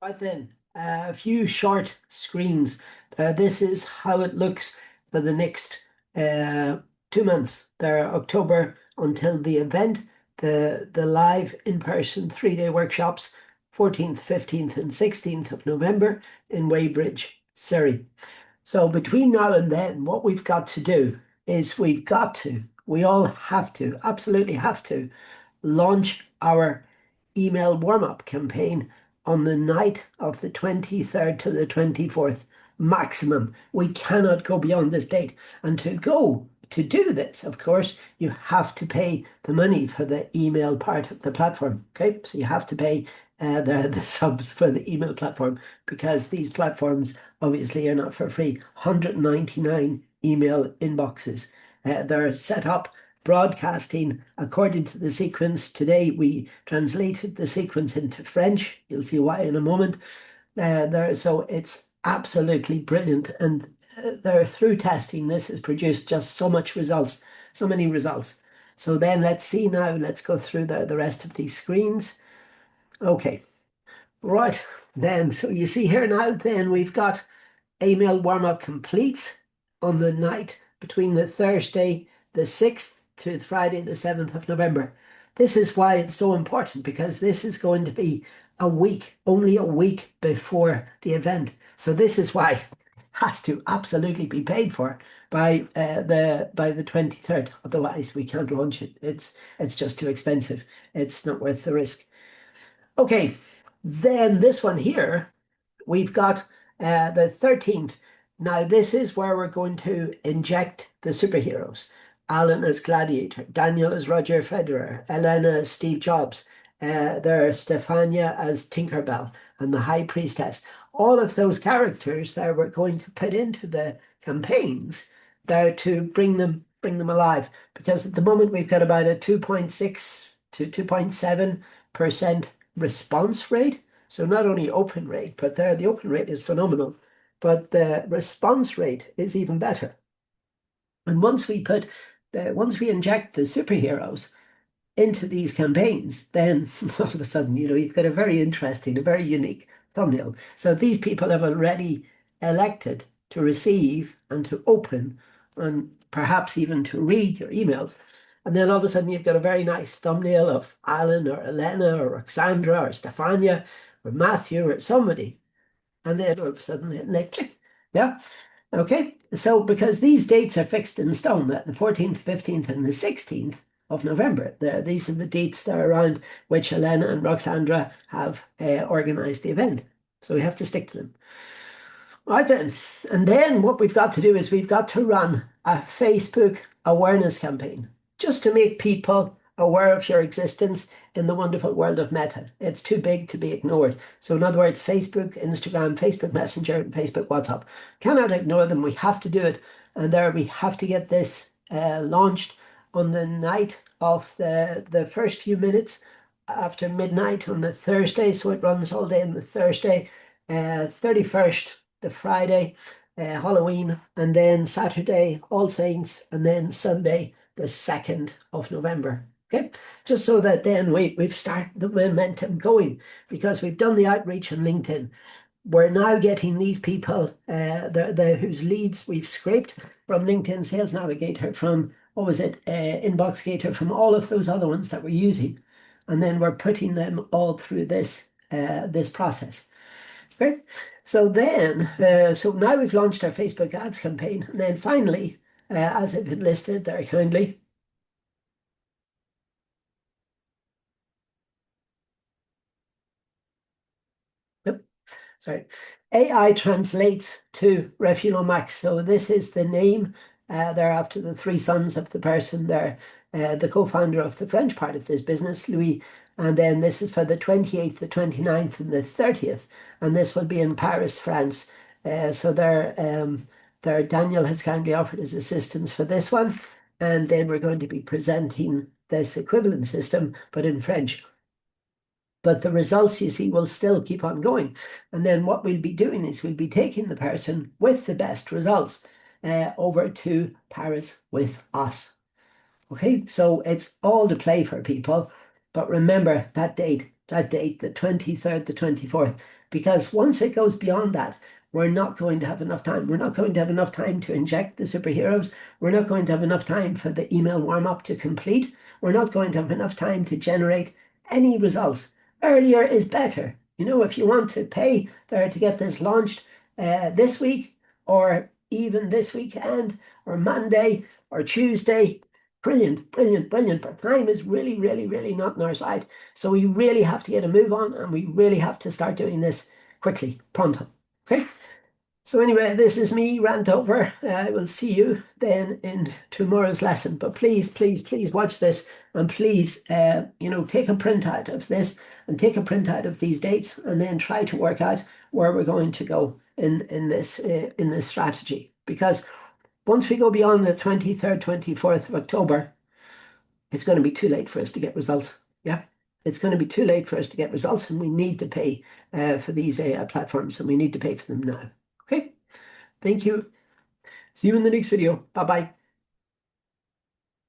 Right then, a few short screens. This is how it looks for the next 2 months. There, October until the event, the live in-person 3-day workshops, 14th, 15th, and 16th of November in Weybridge, Surrey. So between now and then, what we've got to do is we all have to, absolutely have to launch our email warm-up campaign on the night of the 23rd to the 24th maximum. We cannot go beyond this date. And to do this, of course, you have to pay the money for the email part of the platform. Okay, so you have to pay the subs for the email platform, because these platforms obviously are not for free. 199 email inboxes. They're set up broadcasting according to the sequence. Today we translated the sequence into French. You'll see why in a moment. So it's absolutely brilliant, and they're through testing. This has produced just so many results. So then let's see now. Let's go through the rest of these screens. Okay, right then. So you see here now. Then we've got email warm-up complete on the night between the Thursday the 6th to Friday the 7th of November. This is why it's so important, because this is going to be only a week before the event. So this is why it has to absolutely be paid for by the 23rd. Otherwise, we can't launch it. It's just too expensive. It's not worth the risk. Okay, then this one here, we've got the 13th. Now, this is where we're going to inject the superheroes. Alan as Gladiator, Daniel as Roger Federer, Elena as Steve Jobs, there's Stefania as Tinkerbell, and the High Priestess. All of those characters that we're going to put into the campaigns there to bring them alive. Because at the moment we've got about a 2.6 to 2.7% response rate. So not only open rate, but the open rate is phenomenal, but the response rate is even better. And once we inject the superheroes into these campaigns, then all of a sudden, you've got a very interesting, a very unique thumbnail. So these people have already elected to receive and to open and perhaps even to read your emails. And then all of a sudden you've got a very nice thumbnail of Alan or Elena or Roxandra or Stefania or Matthew or somebody. And then all of a sudden they click. Yeah. Okay. So because these dates are fixed in stone, that the 14th, 15th, and the 16th of November, these are the dates that are around which Elena and Roxandra have organized the event. So we have to stick to them. Right then. And then what we've got to do is we've got to run a Facebook awareness campaign just to make people aware of your existence in the wonderful world of Meta. It's too big to be ignored. So in other words, Facebook, Instagram, Facebook Messenger, and Facebook WhatsApp. Cannot ignore them. We have to do it. And there we have to get this launched on the night of the first few minutes after midnight on the Thursday. So it runs all day on the Thursday, 31st, the Friday, Halloween, and then Saturday, All Saints, and then Sunday, the 2nd of November. Okay, just so that then we've started the momentum going, because we've done the outreach on LinkedIn. We're now getting these people, whose leads we've scraped from LinkedIn Sales Navigator, from Inbox Gator, from all of those other ones that we're using, and then we're putting them all through this process. Okay, so now we've launched our Facebook ads campaign, and then finally, as I've been listed very kindly. Yep, sorry. AI translates to Refuno Max. So this is the name. They're after the three sons of the person. They're the co-founder of the French part of this business, Louis. And then this is for the 28th, the 29th, and the 30th. And this will be in Paris, France. So Daniel has kindly offered his assistance for this one. And then we're going to be presenting this equivalent system, but in French. But the results, you see, will still keep on going. And then what we'll be doing is we'll be taking the person with the best results over to Paris with us. Okay, so it's all to play for people. But remember that date, that date, the 23rd, the 24th, because once it goes beyond that, we're not going to have enough time. We're not going to have enough time to inject the superheroes. We're not going to have enough time for the email warm-up to complete. We're not going to have enough time to generate any results. Earlier is better. You know, if you want to pay there to get this launched this week, or even this weekend, or Monday, or Tuesday, brilliant, brilliant, brilliant. But time is really, really, really not on our side. So we really have to get a move on, and we really have to start doing this quickly, pronto. Okay? So anyway, this is me rant over. I will see you then in tomorrow's lesson. But please, please, please watch this, and please, take a printout of this and take a printout of these dates, and then try to work out where we're going to go in this strategy. Because once we go beyond the 23rd, 24th of October, it's going to be too late for us to get results. Yeah, it's going to be too late for us to get results, and we need to pay for these AI platforms, and we need to pay for them now. Okay, thank you. See you in the next video. Bye-bye.